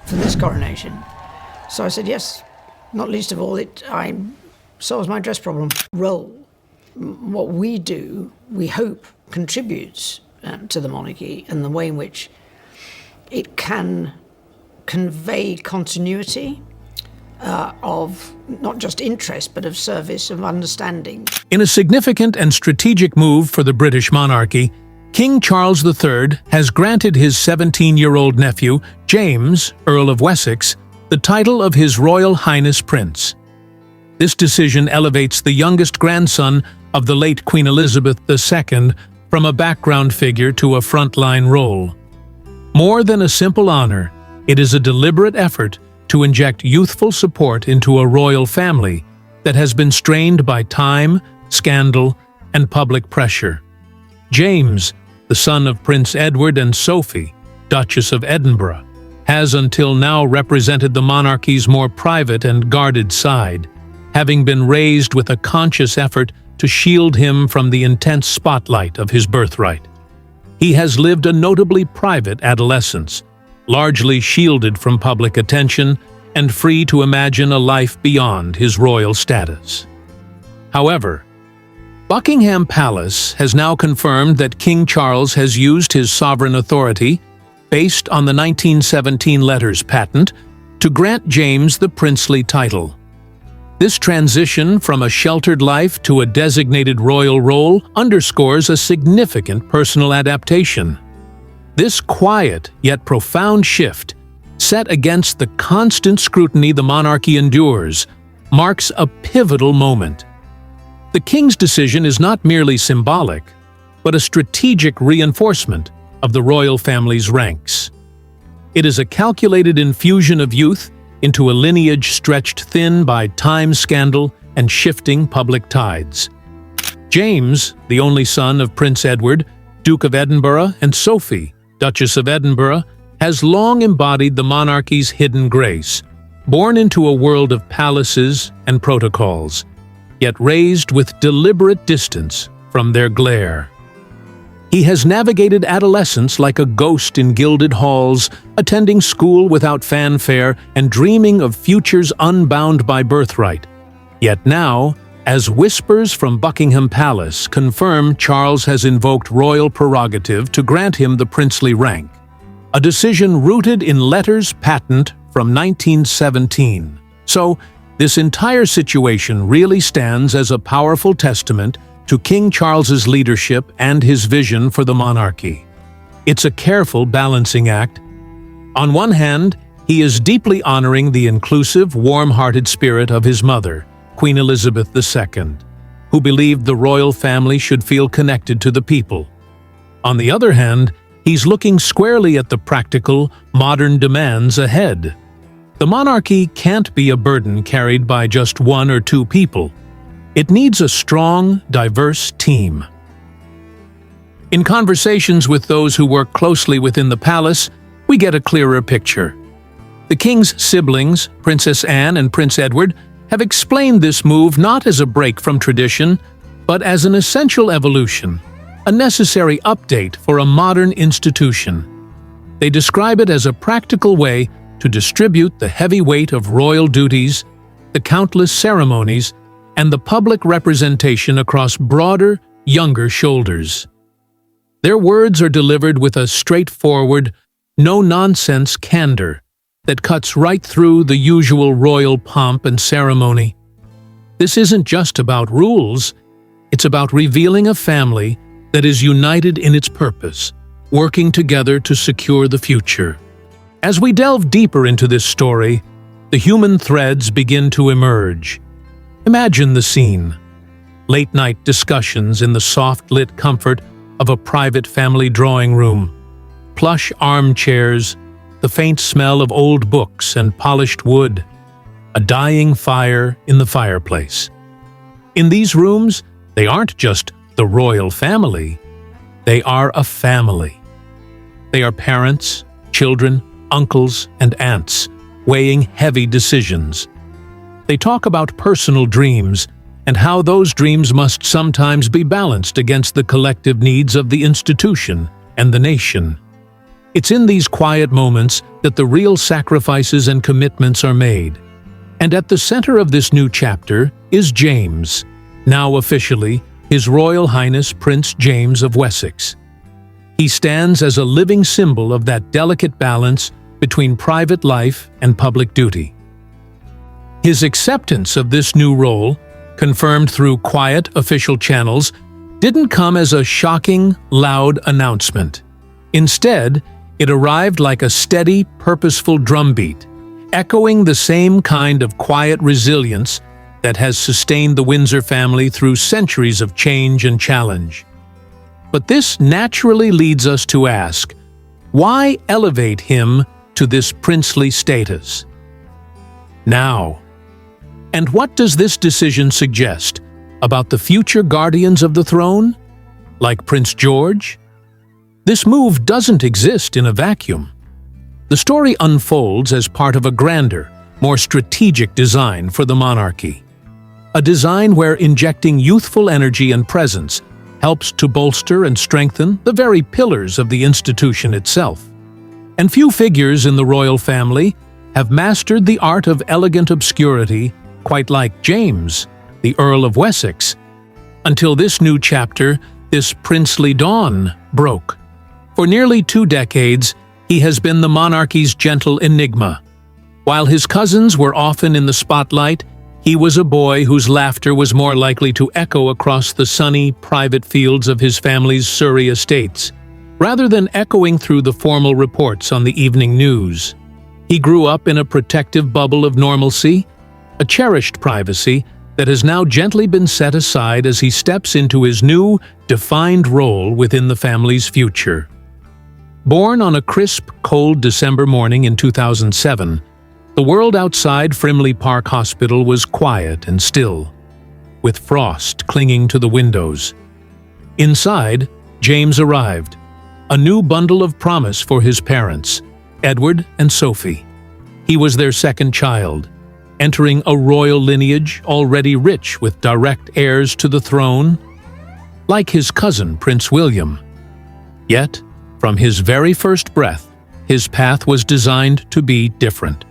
for this coronation. So I said yes, not least of all, it solves my dress problem. Role. What we do, we hope, contributes to the monarchy and the way in which it can convey continuity of not just interest, but of service, of understanding. In a significant and strategic move for the British monarchy, King Charles III has granted his 17-year-old nephew, James, Earl of Wessex, the title of His Royal Highness Prince. This decision elevates the youngest grandson of the late Queen Elizabeth II from a background figure to a frontline role. More than a simple honor, it is a deliberate effort to inject youthful support into a royal family that has been strained by time, scandal, and public pressure. James, the son of Prince Edward and Sophie, Duchess of Edinburgh, has until now represented the monarchy's more private and guarded side, having been raised with a conscious effort to shield him from the intense spotlight of his birthright. He has lived a notably private adolescence, largely shielded from public attention and free to imagine a life beyond his royal status. However, Buckingham Palace has now confirmed that King Charles has used his sovereign authority, based on the 1917 letters patent, to grant James the princely title. This transition from a sheltered life to a designated royal role underscores a significant personal adaptation. This quiet yet profound shift, set against the constant scrutiny the monarchy endures, marks a pivotal moment. The king's decision is not merely symbolic, but a strategic reinforcement of the royal family's ranks. It is a calculated infusion of youth into a lineage stretched thin by time scandal and shifting public tides. James, the only son of Prince Edward, Duke of Edinburgh, and Sophie, Duchess of Edinburgh, has long embodied the monarchy's hidden grace, born into a world of palaces and protocols, yet raised with deliberate distance from their glare. He has navigated adolescence like a ghost in gilded halls, attending school without fanfare and dreaming of futures unbound by birthright. Yet now, as whispers from Buckingham Palace confirm Charles has invoked royal prerogative to grant him the princely rank, a decision rooted in letters patent from 1917. So, this entire situation really stands as a powerful testament to King Charles's leadership and his vision for the monarchy. It's a careful balancing act. On one hand, he is deeply honoring the inclusive, warm-hearted spirit of his mother, Queen Elizabeth II, who believed the royal family should feel connected to the people. On the other hand, he's looking squarely at the practical, modern demands ahead. The monarchy can't be a burden carried by just one or two people. It needs a strong, diverse team. In conversations with those who work closely within the palace, we get a clearer picture. The king's siblings, Princess Anne and Prince Edward, have explained this move not as a break from tradition, but as an essential evolution, a necessary update for a modern institution. They describe it as a practical way to distribute the heavy weight of royal duties, the countless ceremonies, and the public representation across broader, younger shoulders. Their words are delivered with a straightforward, no-nonsense candor that cuts right through the usual royal pomp and ceremony. This isn't just about rules, it's about revealing a family that is united in its purpose, working together to secure the future. As we delve deeper into this story, the human threads begin to emerge. Imagine the scene. Late-night discussions in the soft-lit comfort of a private family drawing room. Plush armchairs, the faint smell of old books and polished wood. A dying fire in the fireplace. In these rooms, they aren't just the royal family. They are a family. They are parents, children, uncles, and aunts, weighing heavy decisions. They talk about personal dreams and how those dreams must sometimes be balanced against the collective needs of the institution and the nation. It's in these quiet moments that the real sacrifices and commitments are made. And at the center of this new chapter is James, now officially His Royal Highness Prince James of Wessex. He stands as a living symbol of that delicate balance between private life and public duty. His acceptance of this new role, confirmed through quiet official channels, didn't come as a shocking, loud announcement. Instead, it arrived like a steady, purposeful drumbeat, echoing the same kind of quiet resilience that has sustained the Windsor family through centuries of change and challenge. But this naturally leads us to ask, why elevate him to this princely status now? And what does this decision suggest about the future guardians of the throne, like Prince George? This move doesn't exist in a vacuum. The story unfolds as part of a grander, more strategic design for the monarchy. A design where injecting youthful energy and presence helps to bolster and strengthen the very pillars of the institution itself. And few figures in the royal family have mastered the art of elegant obscurity quite like James, the Earl of Wessex, until this new chapter, this princely dawn, broke. For nearly 2 decades, he has been the monarchy's gentle enigma. While his cousins were often in the spotlight, he was a boy whose laughter was more likely to echo across the sunny, private fields of his family's Surrey estates, rather than echoing through the formal reports on the evening news. He grew up in a protective bubble of normalcy, a cherished privacy that has now gently been set aside as he steps into his new, defined role within the family's future. Born on a crisp, cold December morning in 2007, the world outside Frimley Park Hospital was quiet and still, with frost clinging to the windows. Inside, James arrived, a new bundle of promise for his parents, Edward and Sophie. He was their second child, entering a royal lineage already rich with direct heirs to the throne, like his cousin Prince William. Yet, from his very first breath, his path was designed to be different.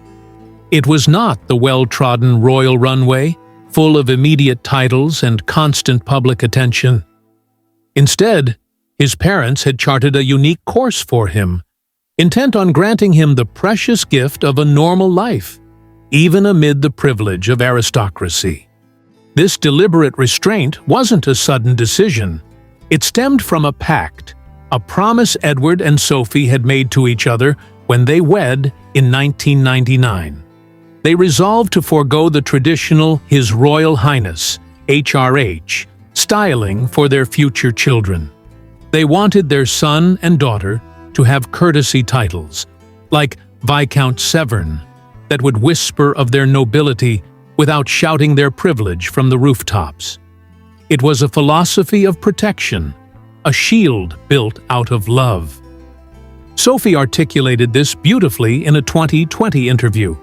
It was not the well-trodden royal runway, full of immediate titles and constant public attention. Instead, his parents had charted a unique course for him, intent on granting him the precious gift of a normal life, even amid the privilege of aristocracy. This deliberate restraint wasn't a sudden decision. It stemmed from a pact, a promise Edward and Sophie had made to each other when they wed in 1999. They resolved to forego the traditional His Royal Highness, HRH, styling for their future children. They wanted their son and daughter to have courtesy titles, like Viscount Severn, that would whisper of their nobility without shouting their privilege from the rooftops. It was a philosophy of protection, a shield built out of love. Sophie articulated this beautifully in a 2020 interview.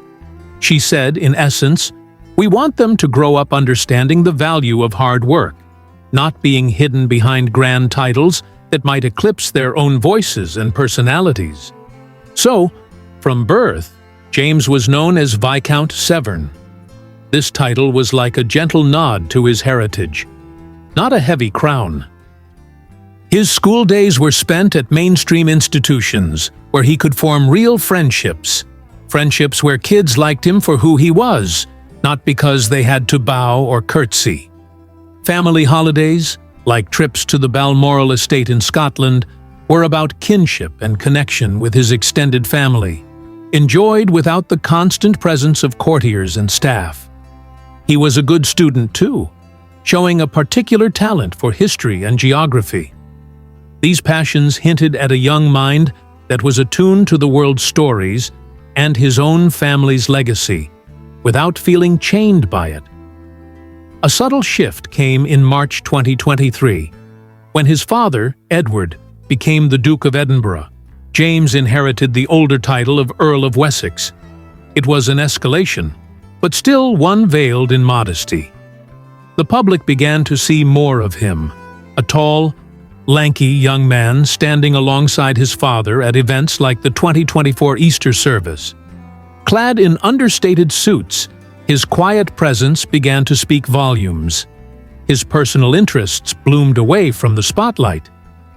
She said, in essence, "We want them to grow up understanding the value of hard work, not being hidden behind grand titles that might eclipse their own voices and personalities." So, from birth, James was known as Viscount Severn. This title was like a gentle nod to his heritage, not a heavy crown. His school days were spent at mainstream institutions, where he could form real friendships where kids liked him for who he was, not because they had to bow or curtsy. Family holidays, like trips to the Balmoral estate in Scotland, were about kinship and connection with his extended family, enjoyed without the constant presence of courtiers and staff. He was a good student too, showing a particular talent for history and geography. These passions hinted at a young mind that was attuned to the world's stories and his own family's legacy, without feeling chained by it. A subtle shift came in March 2023, when his father, Edward, became the Duke of Edinburgh. James inherited the older title of Earl of Wessex. It was an escalation, but still one veiled in modesty. The public began to see more of him, a tall, lanky young man standing alongside his father at events like the 2024 Easter service. Clad in understated suits, his quiet presence began to speak volumes. His personal interests bloomed away from the spotlight.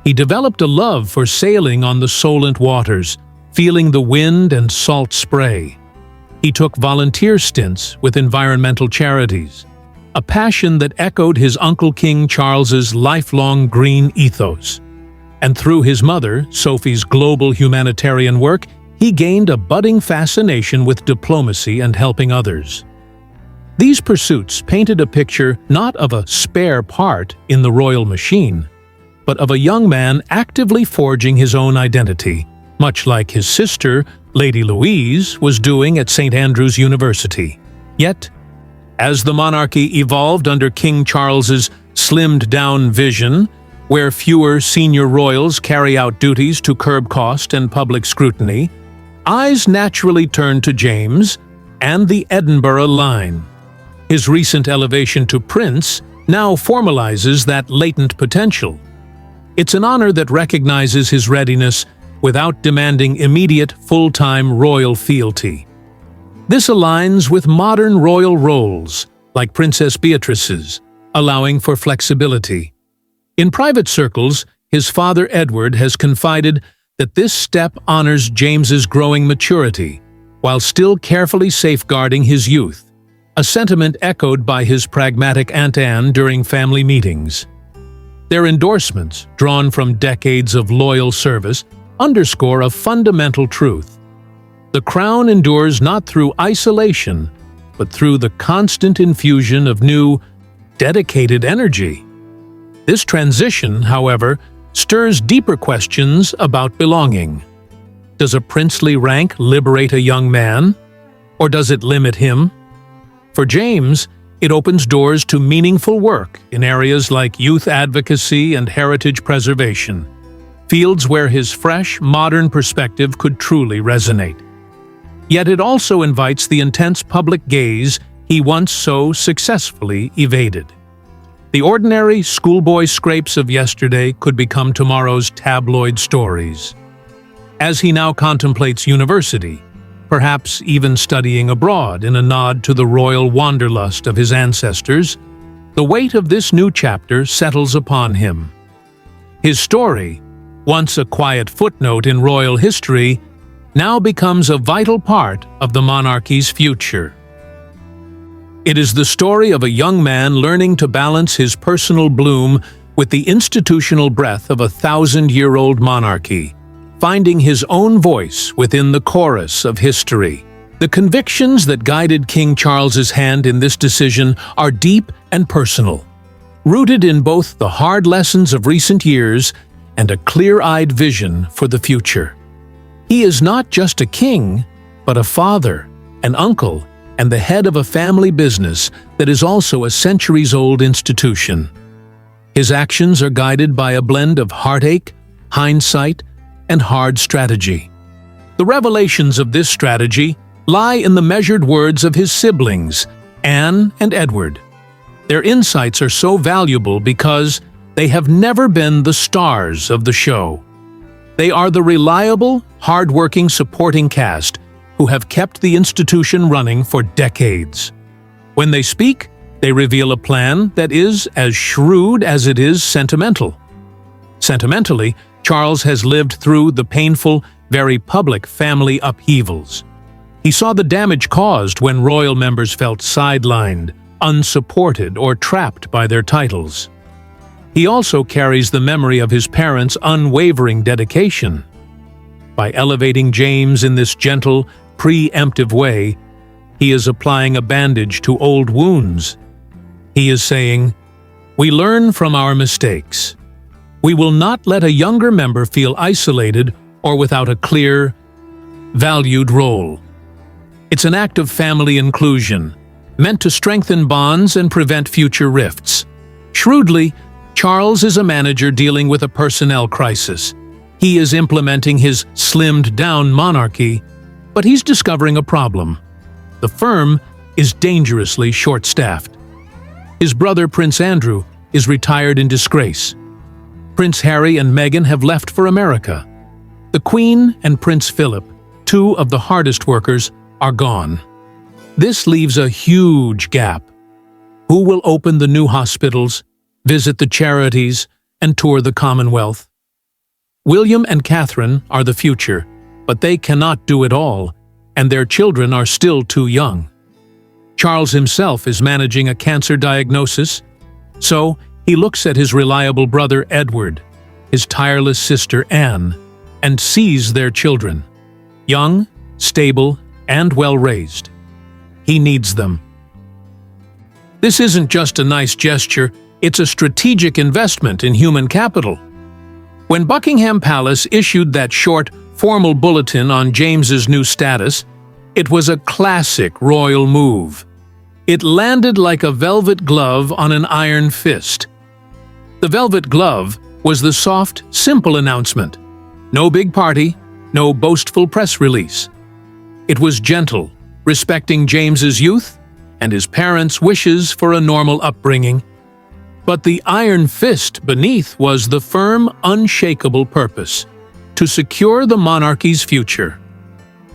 He developed a love for sailing on the Solent waters, feeling the wind and salt spray. He took volunteer stints with environmental charities, a passion that echoed his Uncle King Charles's lifelong green ethos. And through his mother, Sophie's global humanitarian work, he gained a budding fascination with diplomacy and helping others. These pursuits painted a picture not of a spare part in the royal machine, but of a young man actively forging his own identity, much like his sister, Lady Louise, was doing at St. Andrews University. Yet, as the monarchy evolved under King Charles's slimmed-down vision, where fewer senior royals carry out duties to curb cost and public scrutiny, eyes naturally turned to James and the Edinburgh line. His recent elevation to Prince now formalizes that latent potential. It's an honor that recognizes his readiness without demanding immediate, full-time royal fealty. This aligns with modern royal roles, like Princess Beatrice's, allowing for flexibility. In private circles, his father Edward has confided that this step honors James's growing maturity, while still carefully safeguarding his youth, a sentiment echoed by his pragmatic Aunt Anne during family meetings. Their endorsements, drawn from decades of loyal service, underscore a fundamental truth. The crown endures not through isolation, but through the constant infusion of new, dedicated energy. This transition, however, stirs deeper questions about belonging. Does a princely rank liberate a young man, or does it limit him? For James, it opens doors to meaningful work in areas like youth advocacy and heritage preservation, fields where his fresh, modern perspective could truly resonate. Yet it also invites the intense public gaze he once so successfully evaded. The ordinary schoolboy scrapes of yesterday could become tomorrow's tabloid stories. As he now contemplates university, perhaps even studying abroad in a nod to the royal wanderlust of his ancestors, the weight of this new chapter settles upon him. His story, once a quiet footnote in royal history, now becomes a vital part of the monarchy's future. It is the story of a young man learning to balance his personal bloom with the institutional breadth of a 1,000-year-old monarchy, finding his own voice within the chorus of history. The convictions that guided King Charles's hand in this decision are deep and personal, rooted in both the hard lessons of recent years and a clear-eyed vision for the future. He is not just a king, but a father, an uncle, and the head of a family business that is also a centuries-old institution. His actions are guided by a blend of heartache, hindsight, and hard strategy. The revelations of this strategy lie in the measured words of his siblings, Anne and Edward. Their insights are so valuable because they have never been the stars of the show. They are the reliable, hard-working supporting cast who have kept the institution running for decades. When they speak, they reveal a plan that is as shrewd as it is sentimental. Sentimentally, Charles has lived through the painful, very public family upheavals. He saw the damage caused when royal members felt sidelined, unsupported, or trapped by their titles. He also carries the memory of his parents' unwavering dedication. By elevating James in this gentle, preemptive way, he is applying a bandage to old wounds. He is saying, "We learn from our mistakes. We will not let a younger member feel isolated or without a clear, valued role." It's an act of family inclusion, meant to strengthen bonds and prevent future rifts. Shrewdly, Charles is a manager dealing with a personnel crisis. He is implementing his slimmed-down monarchy, but he's discovering a problem. The firm is dangerously short-staffed. His brother Prince Andrew is retired in disgrace. Prince Harry and Meghan have left for America. The Queen and Prince Philip, two of the hardest workers, are gone. This leaves a huge gap. Who will open the new hospitals, visit the charities, and tour the Commonwealth? William and Catherine are the future, but they cannot do it all, and their children are still too young. Charles himself is managing a cancer diagnosis, so he looks at his reliable brother Edward, his tireless sister Anne, and sees their children, young, stable, and well-raised. He needs them. This isn't just a nice gesture, it's a strategic investment in human capital. When Buckingham Palace issued that short, formal bulletin on James's new status, it was a classic royal move. It landed like a velvet glove on an iron fist. The velvet glove was the soft, simple announcement. No big party, no boastful press release. It was gentle, respecting James's youth and his parents' wishes for a normal upbringing. But the iron fist beneath was the firm, unshakable purpose: to secure the monarchy's future.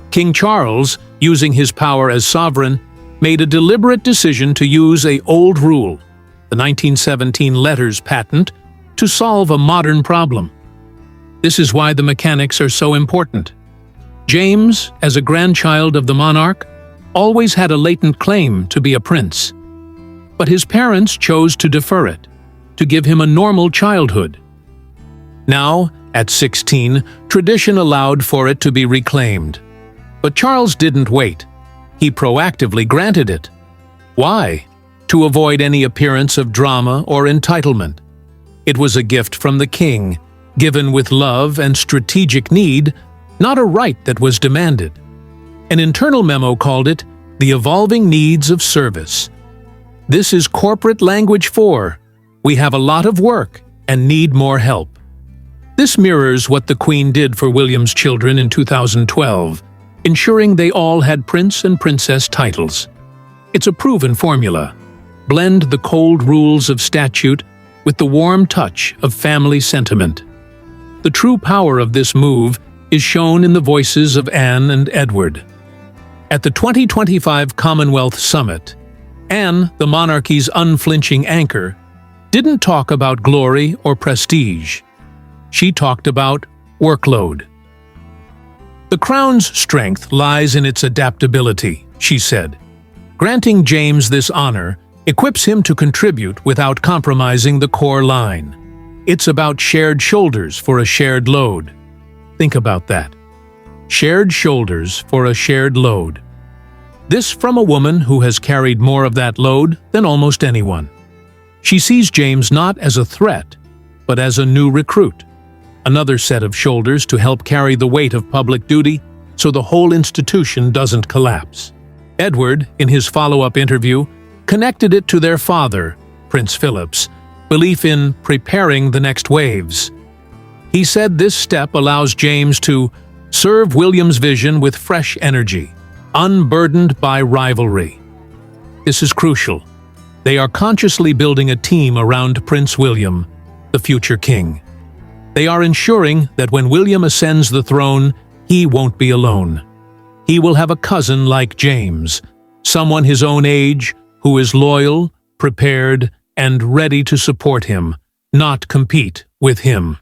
King Charles, using his power as sovereign, made a deliberate decision to use an old rule, the 1917 letters patent, to solve a modern problem. This is why the mechanics are so important. James, as a grandchild of the monarch, always had a latent claim to be a prince. But his parents chose to defer it, to give him a normal childhood. Now, at 16, tradition allowed for it to be reclaimed. But Charles didn't wait. He proactively granted it. Why? To avoid any appearance of drama or entitlement. It was a gift from the king, given with love and strategic need, not a right that was demanded. An internal memo called it the evolving needs of service. This is corporate language for, we have a lot of work and need more help. This mirrors what the Queen did for William's children in 2012, ensuring they all had prince and princess titles. It's a proven formula. Blend the cold rules of statute with the warm touch of family sentiment. The true power of this move is shown in the voices of Anne and Edward. At the 2025 Commonwealth Summit, Anne, the monarchy's unflinching anchor, didn't talk about glory or prestige. She talked about workload. The Crown's strength lies in its adaptability, she said. Granting James this honor equips him to contribute without compromising the core line. It's about shared shoulders for a shared load. Think about that. Shared shoulders for a shared load. This from a woman who has carried more of that load than almost anyone. She sees James not as a threat, but as a new recruit. Another set of shoulders to help carry the weight of public duty so the whole institution doesn't collapse. Edward, in his follow-up interview, connected it to their father, Prince Philip's, belief in preparing the next waves. He said this step allows James to serve William's vision with fresh energy, unburdened by rivalry. This is crucial. They are consciously building a team around Prince William, the future king. They are ensuring that when William ascends the throne, he won't be alone. He will have a cousin like James, someone his own age, who is loyal, prepared, and ready to support him, not compete with him.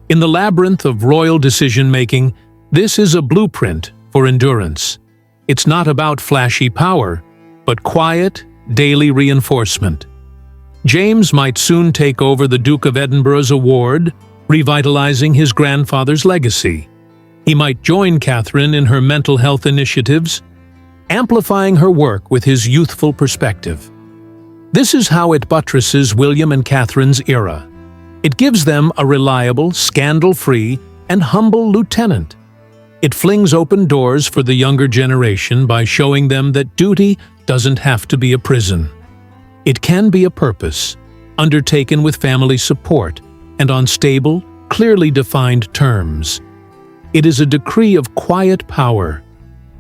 In the labyrinth of royal decision-making, this is a blueprint for endurance. It's not about flashy power, but quiet, daily reinforcement. James might soon take over the Duke of Edinburgh's award, revitalizing his grandfather's legacy. He might join Catherine in her mental health initiatives, amplifying her work with his youthful perspective. This is how it buttresses William and Catherine's era. It gives them a reliable, scandal-free, and humble lieutenant. It flings open doors for the younger generation by showing them that duty doesn't have to be a prison. It can be a purpose, undertaken with family support and on stable, clearly defined terms. It is a decree of quiet power,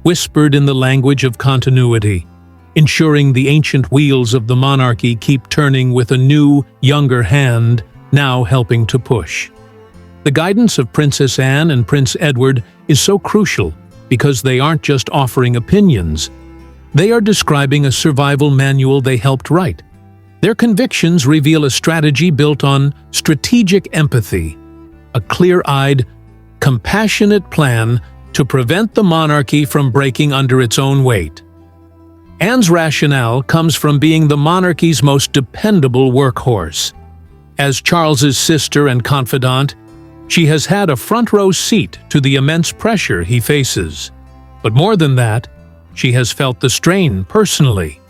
whispered in the language of continuity, ensuring the ancient wheels of the monarchy keep turning with a new, younger hand, now helping to push. The guidance of Princess Anne and Prince Edward is so crucial because they aren't just offering opinions. They are describing a survival manual they helped write. Their convictions reveal a strategy built on strategic empathy, a clear-eyed, compassionate plan to prevent the monarchy from breaking under its own weight. Anne's rationale comes from being the monarchy's most dependable workhorse. As Charles's sister and confidant, she has had a front-row seat to the immense pressure he faces. But more than that, she has felt the strain personally.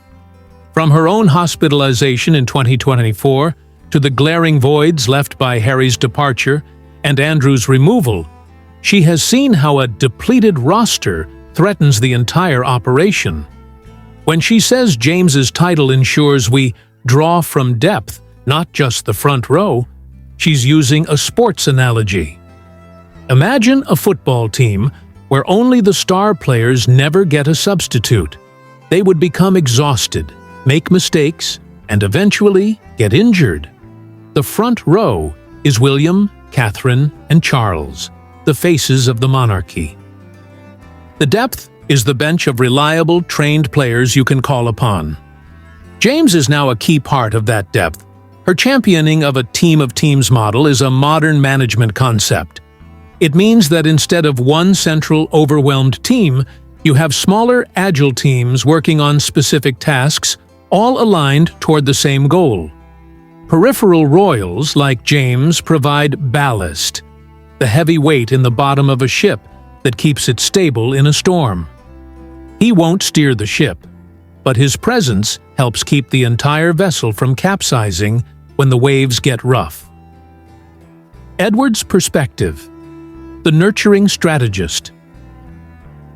From her own hospitalization in 2024 to the glaring voids left by Harry's departure and Andrew's removal, she has seen how a depleted roster threatens the entire operation. When she says James's title ensures we draw from depth, not just the front row, she's using a sports analogy. Imagine a football team where only the star players never get a substitute. They would become exhausted, make mistakes, and eventually get injured. The front row is William, Catherine, and Charles, the faces of the monarchy. The depth is the bench of reliable, trained players you can call upon. James is now a key part of that depth. Her championing of a team of teams model is a modern management concept. It means that instead of one central, overwhelmed team, you have smaller, agile teams working on specific tasks, all aligned toward the same goal. Peripheral royals, like James, provide ballast, the heavy weight in the bottom of a ship that keeps it stable in a storm. He won't steer the ship, but his presence helps keep the entire vessel from capsizing when the waves get rough. Edward's perspective, the nurturing strategist.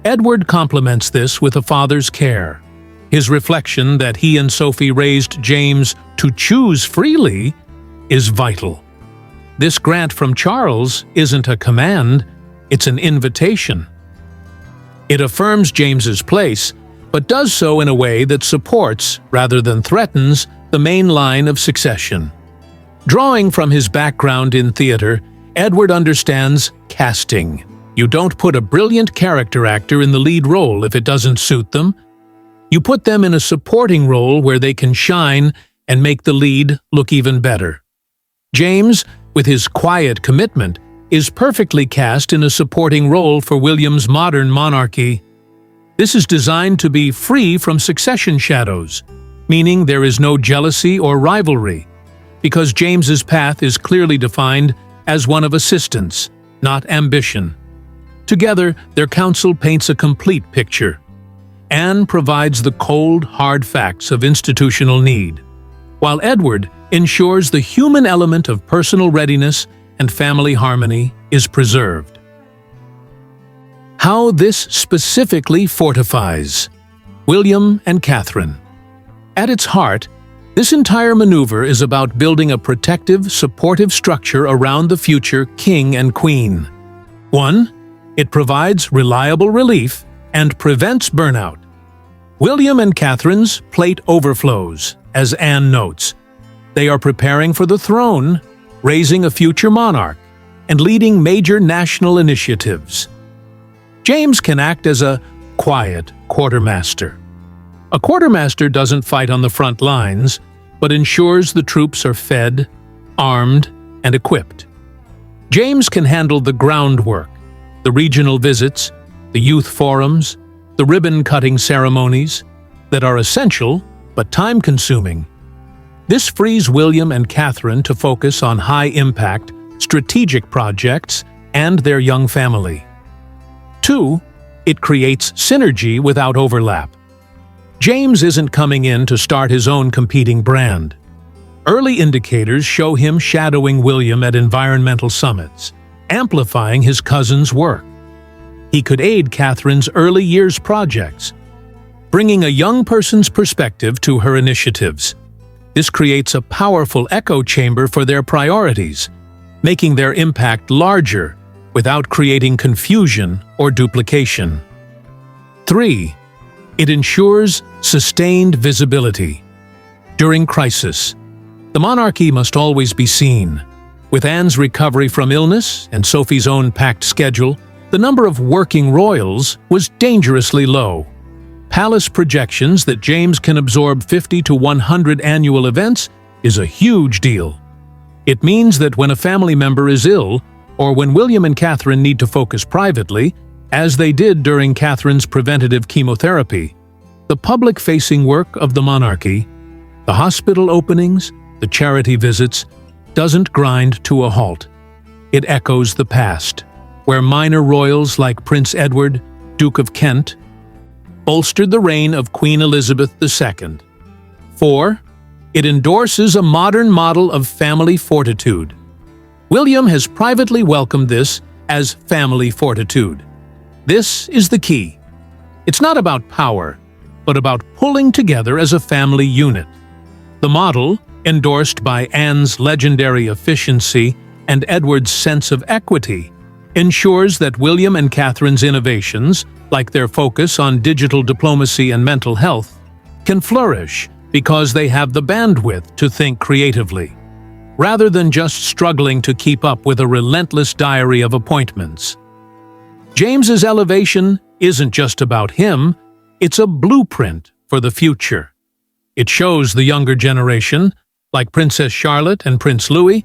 Edward complements this with a father's care. His reflection that he and Sophie raised James to choose freely is vital. This grant from Charles isn't a command, it's an invitation. It affirms James's place, but does so in a way that supports, rather than threatens, the main line of succession. Drawing from his background in theater, Edward understands casting. You don't put a brilliant character actor in the lead role if it doesn't suit them. You put them in a supporting role where they can shine and make the lead look even better. James, with his quiet commitment, is perfectly cast in a supporting role for William's modern monarchy. This is designed to be free from succession shadows, meaning there is no jealousy or rivalry, because James's path is clearly defined as one of assistance, not ambition. Together, their counsel paints a complete picture. Anne provides the cold, hard facts of institutional need, while Edward ensures the human element of personal readiness and family harmony is preserved. How this specifically fortifies William and Catherine. At its heart, this entire maneuver is about building a protective, supportive structure around the future king and queen. 1. It provides reliable relief and prevents burnout. William and Catherine's plate overflows, as Anne notes. They are preparing for the throne, raising a future monarch, and leading major national initiatives. James can act as a quiet quartermaster. A quartermaster doesn't fight on the front lines, but ensures the troops are fed, armed, and equipped. James can handle the groundwork, the regional visits, the youth forums, the ribbon-cutting ceremonies that are essential but time-consuming. This frees William and Catherine to focus on high-impact, strategic projects and their young family. 2. It creates synergy without overlap. James isn't coming in to start his own competing brand. Early indicators show him shadowing William at environmental summits, amplifying his cousin's work. He could aid Catherine's early years projects, bringing a young person's perspective to her initiatives. This creates a powerful echo chamber for their priorities, making their impact larger without creating confusion or duplication. 3. It ensures sustained visibility. During crisis, the monarchy must always be seen, With Anne's recovery from illness and Sophie's own packed schedule, the number of working royals was dangerously low. Palace projections that James can absorb 50 to 100 annual events is a huge deal. It means that when a family member is ill, or when William and Catherine need to focus privately, as they did during Catherine's preventative chemotherapy, the public-facing work of the monarchy, the hospital openings, the charity visits, doesn't grind to a halt. It echoes the past, where minor royals like Prince Edward, Duke of Kent, bolstered the reign of Queen Elizabeth II. 4. It endorses a modern model of family fortitude. William has privately welcomed this as family fortitude. This is the key. It's not about power, but about pulling together as a family unit. The model, endorsed by Anne's legendary efficiency and Edward's sense of equity, ensures that William and Catherine's innovations, like their focus on digital diplomacy and mental health, can flourish because they have the bandwidth to think creatively, rather than just struggling to keep up with a relentless diary of appointments. James's elevation isn't just about him, it's a blueprint for the future. It shows the younger generation, like Princess Charlotte and Prince Louis,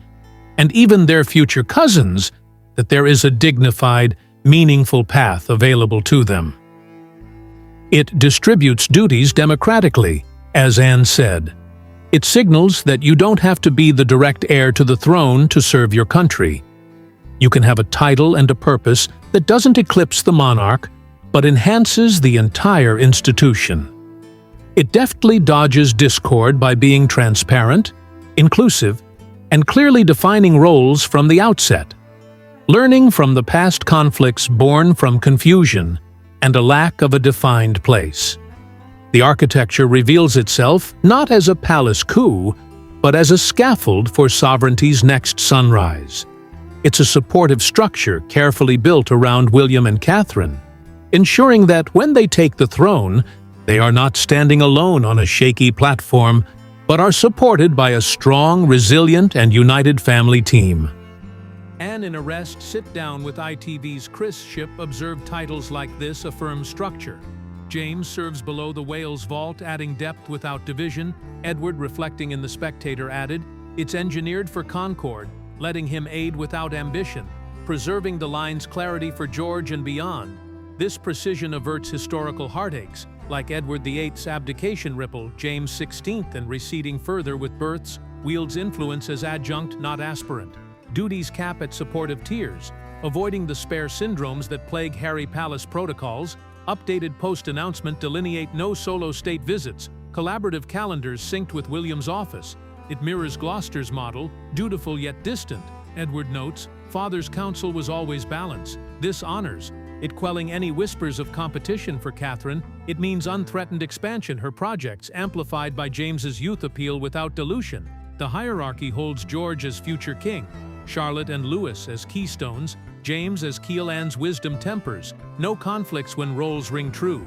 and even their future cousins, that there is a dignified, meaningful path available to them. It distributes duties democratically, as Anne said. It signals that you don't have to be the direct heir to the throne to serve your country. You can have a title and a purpose that doesn't eclipse the monarch, but enhances the entire institution. It deftly dodges discord by being transparent, inclusive, and clearly defining roles from the outset, learning from the past conflicts born from confusion and a lack of a defined place. The architecture reveals itself not as a palace coup, but as a scaffold for sovereignty's next sunrise. It's a supportive structure carefully built around William and Catherine, ensuring that when they take the throne, they are not standing alone on a shaky platform, but are supported by a strong, resilient, and united family team. Anne in Arrest Sit Down with ITV's Chris Ship observed titles like this affirm structure. James serves below the Wales vault, adding depth without division. Edward, reflecting in The Spectator, added, "It's engineered for concord, letting him aid without ambition, preserving the line's clarity for George and beyond. This precision averts historical heartaches, like Edward VIII's abdication ripple, James XVI, and receding further with births, wields influence as adjunct, not aspirant. Duties cap at supportive tiers, avoiding the spare syndromes that plague Harry Palace protocols. Updated post-announcement delineate no solo state visits, collaborative calendars synced with William's office. It mirrors Gloucester's model, dutiful yet distant. Edward notes, father's counsel was always balance. This honors it, quelling any whispers of competition for Catherine. It means unthreatened expansion, her projects amplified by James's youth appeal without dilution. The hierarchy holds George as future king, Charlotte and Louis as keystones, James as keel. Anne's wisdom tempers, no conflicts when roles ring true.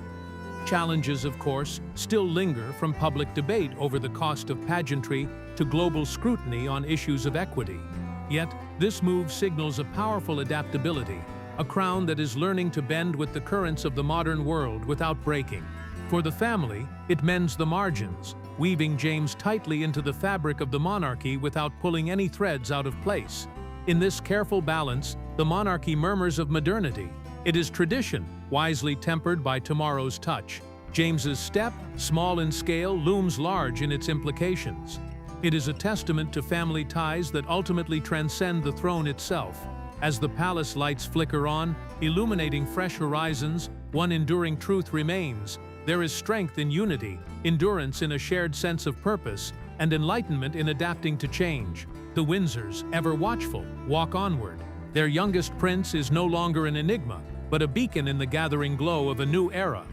Challenges, of course, still linger, from public debate over the cost of pageantry to global scrutiny on issues of equity. Yet, this move signals a powerful adaptability, a crown that is learning to bend with the currents of the modern world without breaking. For the family, it mends the margins, weaving James tightly into the fabric of the monarchy without pulling any threads out of place. In this careful balance, the monarchy murmurs of modernity. It is tradition, wisely tempered by tomorrow's touch. James's step, small in scale, looms large in its implications. It is a testament to family ties that ultimately transcend the throne itself. As the palace lights flicker on, illuminating fresh horizons, one enduring truth remains. There is strength in unity, endurance in a shared sense of purpose, and enlightenment in adapting to change. The Windsors, ever watchful, walk onward. Their youngest prince is no longer an enigma, but a beacon in the gathering glow of a new era.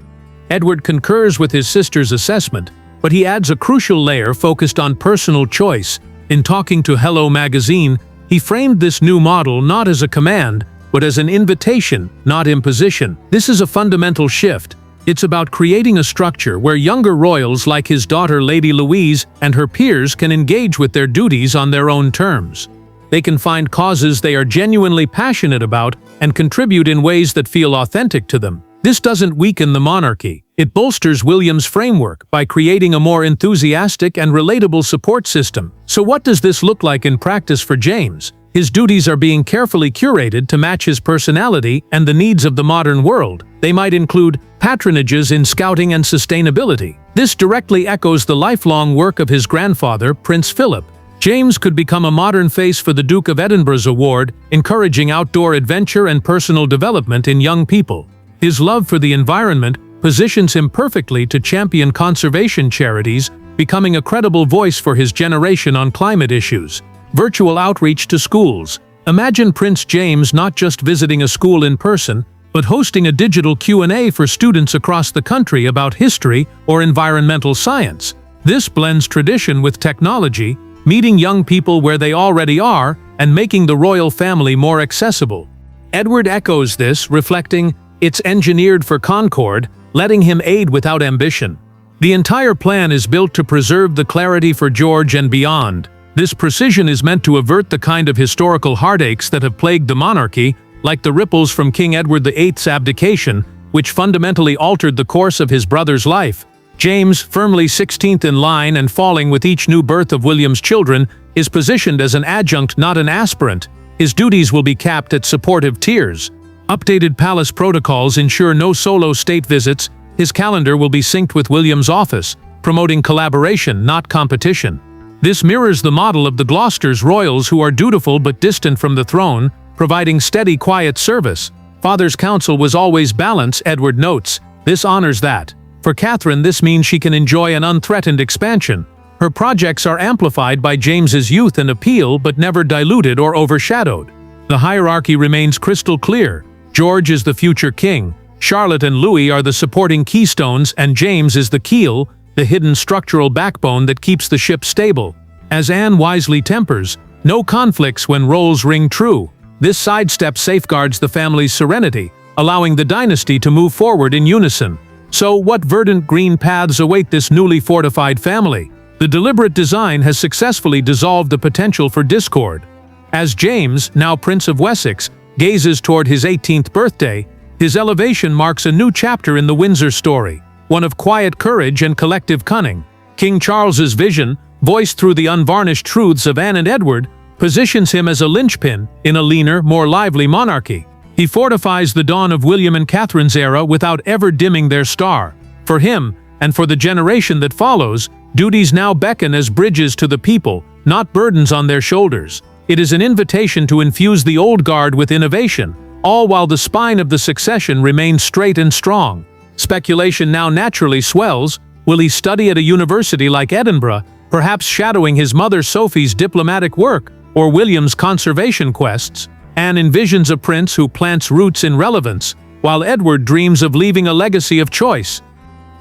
Edward concurs with his sister's assessment, but he adds a crucial layer focused on personal choice. In talking to Hello magazine, he framed this new model not as a command, but as an invitation, not imposition. This is a fundamental shift. It's about creating a structure where younger royals like his daughter Lady Louise and her peers can engage with their duties on their own terms. they can find causes they are genuinely passionate about and contribute in ways that feel authentic to them. This doesn't weaken the monarchy. It bolsters William's framework by creating a more enthusiastic and relatable support system. So what does this look like in practice for James? His duties are being carefully curated to match his personality and the needs of the modern world. They might include patronages in scouting and sustainability. This directly echoes the lifelong work of his grandfather, Prince Philip. James could become a modern face for the Duke of Edinburgh's award, encouraging outdoor adventure and personal development in young people. His love for the environment positions him perfectly to champion conservation charities, becoming a credible voice for his generation on climate issues. Virtual outreach to schools. Imagine Prince James not just visiting a school in person, but hosting a digital Q&A for students across the country about history or environmental science. This blends tradition with technology, meeting young people where they already are and making the royal family more accessible. Edward echoes this, reflecting, "It's engineered for concord, letting him aid without ambition." The entire plan is built to preserve the clarity for George and beyond. This precision is meant to avert the kind of historical heartaches that have plagued the monarchy, like the ripples from King Edward VIII's abdication, which fundamentally altered the course of his brother's life. James, firmly 16th in line and falling with each new birth of William's children, is positioned as an adjunct, not an aspirant. His duties will be capped at supportive tiers. Updated palace protocols ensure no solo state visits. His calendar will be synced with William's office, promoting collaboration, not competition. This mirrors the model of the Gloucester's royals, who are dutiful but distant from the throne, providing steady, quiet service. Father's counsel was always balance, Edward notes. This honors that. For Catherine, this means she can enjoy an unthreatened expansion. Her projects are amplified by James's youth and appeal, but never diluted or overshadowed. The hierarchy remains crystal clear. George is the future king, Charlotte and Louis are the supporting keystones, and James is the keel, the hidden structural backbone that keeps the ship stable. As Anne wisely tempers, no conflicts when roles ring true. This sidestep safeguards the family's serenity, allowing the dynasty to move forward in unison. So, what verdant green paths await this newly fortified family? The deliberate design has successfully dissolved the potential for discord. As James, now Prince of Wessex, gazes toward his 18th birthday, his elevation marks a new chapter in the Windsor story, one of quiet courage and collective cunning. King Charles's vision, voiced through the unvarnished truths of Anne and Edward, positions him as a linchpin in a leaner, more lively monarchy. He fortifies the dawn of William and Catherine's era without ever dimming their star. For him, and for the generation that follows, duties now beckon as bridges to the people, not burdens on their shoulders. It is an invitation to infuse the old guard with innovation, all while the spine of the succession remains straight and strong. Speculation now naturally swells. Will he study at a university like Edinburgh, perhaps shadowing his mother Sophie's diplomatic work, or William's conservation quests? Anne envisions a prince who plants roots in relevance, while Edward dreams of leaving a legacy of choice.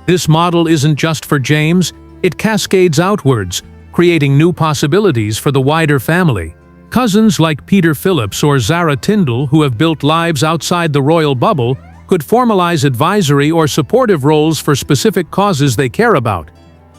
This model isn't just for James, it cascades outwards, creating new possibilities for the wider family. Cousins like Peter Phillips or Zara Tindall, who have built lives outside the royal bubble, could formalize advisory or supportive roles for specific causes they care about.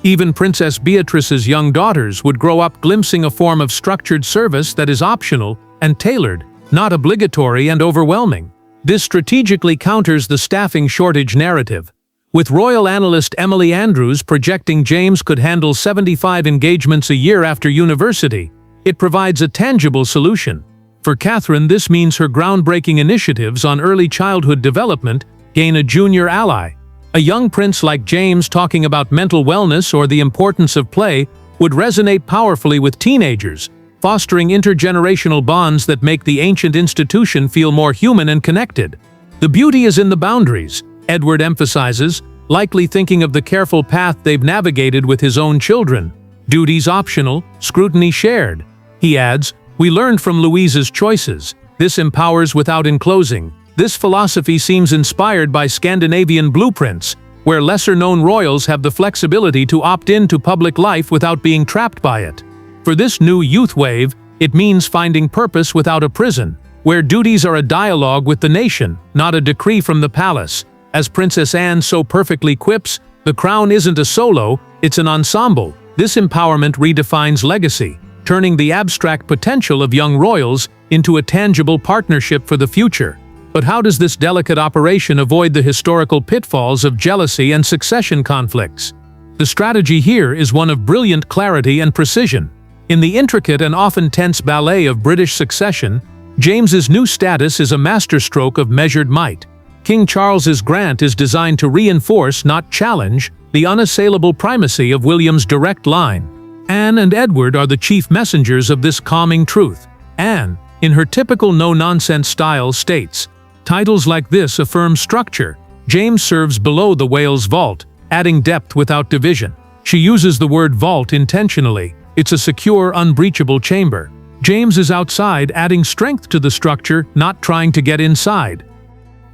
Even Princess Beatrice's young daughters would grow up glimpsing a form of structured service that is optional and tailored, not obligatory and overwhelming. This strategically counters the staffing shortage narrative. With royal analyst Emily Andrews projecting James could handle 75 engagements a year after university, it provides a tangible solution. For Catherine, this means her groundbreaking initiatives on early childhood development gain a junior ally. A young prince like James talking about mental wellness or the importance of play would resonate powerfully with teenagers, fostering intergenerational bonds that make the ancient institution feel more human and connected. The beauty is in the boundaries, Edward emphasizes, likely thinking of the careful path they've navigated with his own children. Duties optional, scrutiny shared. He adds, "We learned from Louise's choices. This empowers without enclosing." This philosophy seems inspired by Scandinavian blueprints, where lesser-known royals have the flexibility to opt into public life without being trapped by it. For this new youth wave, it means finding purpose without a prison, where duties are a dialogue with the nation, not a decree from the palace. As Princess Anne so perfectly quips, the crown isn't a solo, it's an ensemble. This empowerment redefines legacy. turning the abstract potential of young royals into a tangible partnership for the future. But how does this delicate operation avoid the historical pitfalls of jealousy and succession conflicts? The strategy here is one of brilliant clarity and precision. In the intricate and often tense ballet of British succession, James's new status is a masterstroke of measured might. King Charles's grant is designed to reinforce, not challenge, the unassailable primacy of William's direct line. Anne and Edward are the chief messengers of this calming truth. Anne, in her typical no-nonsense style, states, "Titles like this affirm structure. James serves below the whale's vault, adding depth without division." She uses the word vault intentionally. It's a secure, unbreachable chamber. James is outside, adding strength to the structure, not trying to get inside.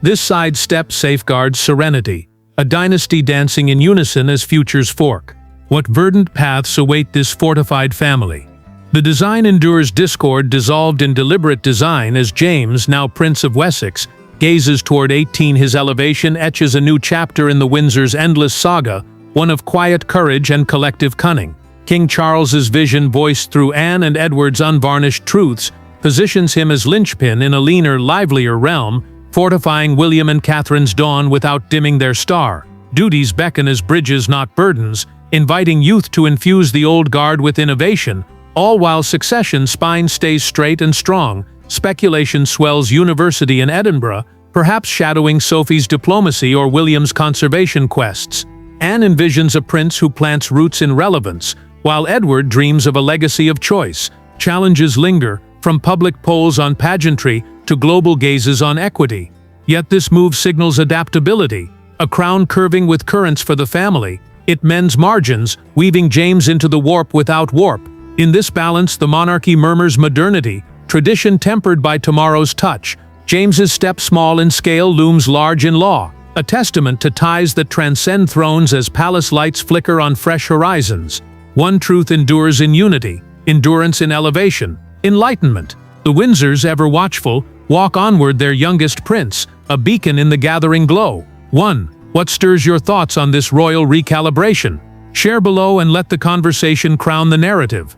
This sidestep safeguards serenity, a dynasty dancing in unison as futures fork. What verdant paths await this fortified family? The design endures discord dissolved in deliberate design as James, now Prince of Wessex, gazes toward 18. His elevation etches a new chapter in the Windsor's endless saga, one of quiet courage and collective cunning. King Charles's vision, voiced through Anne and Edward's unvarnished truths, positions him as linchpin in a leaner, livelier realm, fortifying William and Catherine's dawn without dimming their star. Duties beckon as bridges, not burdens, inviting youth to infuse the old guard with innovation, all while succession's spine stays straight and strong. Speculation swells university in Edinburgh, perhaps shadowing Sophie's diplomacy or William's conservation quests. Anne envisions a prince who plants roots in relevance, while Edward dreams of a legacy of choice. Challenges linger, from public polls on pageantry to global gazes on equity. Yet this move signals adaptability, a crown curving with currents for the family. It mends margins, weaving James into the warp without warp. In this balance, the monarchy murmurs modernity, tradition tempered by tomorrow's touch. James's step, small in scale, looms large in law, a testament to ties that transcend thrones as palace lights flicker on fresh horizons. One truth endures in unity, endurance in elevation, enlightenment. The Windsors, ever watchful, walk onward their youngest prince, a beacon in the gathering glow. 1. What stirs your thoughts on this royal recalibration? Share below and let the conversation crown the narrative.